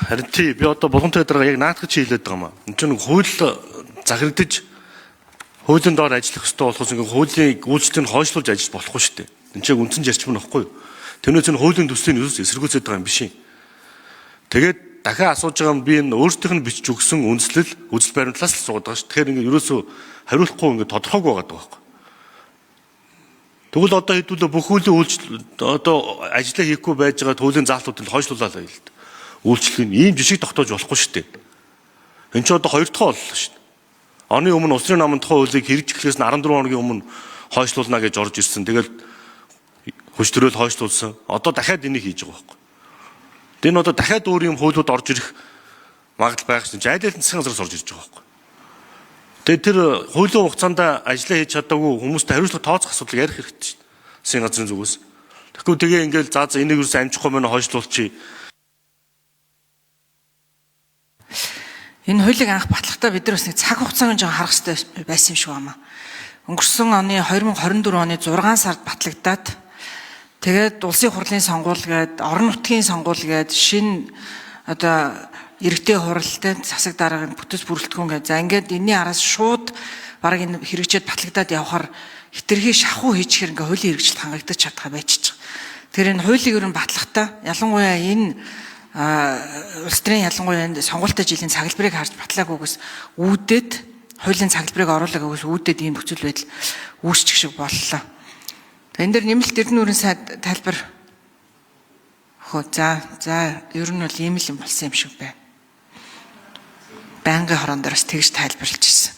Харин тий би одоо болгонтой дарга яг наадах чи хэлээд байгаа юм аа. Энд чинь хууль захирагдаж хуулийн доор ажиллах хэрэгтэй болохоос ингээ хуулийн үйлчлэлийг хойшлуулж ажиллаж болохгүй шүү дээ. Энд чинь үндсэн зарчим нь баггүй юу? Тэрнээс энэ хуулийн төслийн юус эсэргүүцээд байгаа юм биш юм. Тэгээд дахиад асууж байгаа юм би энэ өөрсдийнх нь бичиж өгсөн үндслэл үзэл баримтлаас л суугаад байгаа шүү. Тэгэхээр ингээ ерөөсөө хариулахгүй ингээ тодорхойгүй байгаа байхгүй. Тэгвэл одоо хэдүүлээ бүх хуулийн үйлчлэл одоо ажиллаа хийхгүй байж байгаа хуулийн заалтуудыг хойшлууллаа л дээ. Үйлчлэлийн ийм жишг тогтоож болохгүй шүү дээ. Энд чинь одоо 2 дахь боллоо шүү дээ. Оны өмнө улсын намын тухай хуулийг хэрэгжихлээс нь 14 хоногийн өмнө хойшлуулна гэж орж ирсэн. Тэгэл хүч төрөл хойшлуулсан. Одоо дахиад энийг хийж байгаа байхгүй. Энэ одоо дахиад өөр юм хуулиуд орж ирэх магадлал байх чинь айлын засгийн газраас орж ирж байгаа байхгүй. Тэгээд тэр хуулийн хугацаанд ажиллаа хийж чадаагүй хүмүүст хариуцлага тооцох асуудал ярих хэрэгтэй шүү дээ. Засгийн газрын зүгээс. Тэгэхгүй тэгээ ингээл заа энийг юус амжихгүй мөн хойшлуулчих. Энэ хуулийг анх батлахдаа бид нар бас нэг цаг хугацааг жоо харах хэрэгтэй байсан юм шиг байна. Өнгөрсөн оны 2024 оны 6 сард батлагдаад тэгээд улсын хурлын сонгуул гээд орон нутгийн сонгуул гээд шинэ одоо иргэдийн хуралтай засаг даргын бүтэц бүрэлдэхүүн гээд за ингээд энэний араас шууд бараг энэ хэрэгжээд батлагдаад явхаар хитрхи шахуу хийчихэр ингээ хуулийн хэрэгжилт хангагдаж чадхаа байчих. Тэр энэ хуулийг ер нь батлахдаа ялангуяа энэ улс төрийн ялангуяа сонгуультай жилийн цаглбарыг харж батлаагүйгээс үүдээд хуулийн цаглбарыг оруулаагүйгээс үүдээд ийм нөхцөл байдал үүсчих шиг боллоо. Энэ дэр нэмэлт эрдэнэ үүрийн сайд тайлбар за ер нь бол ийм л юм болсон юм шиг байна. Байнгын хорон дээрс тэгж тайлбарлаж ирсэн.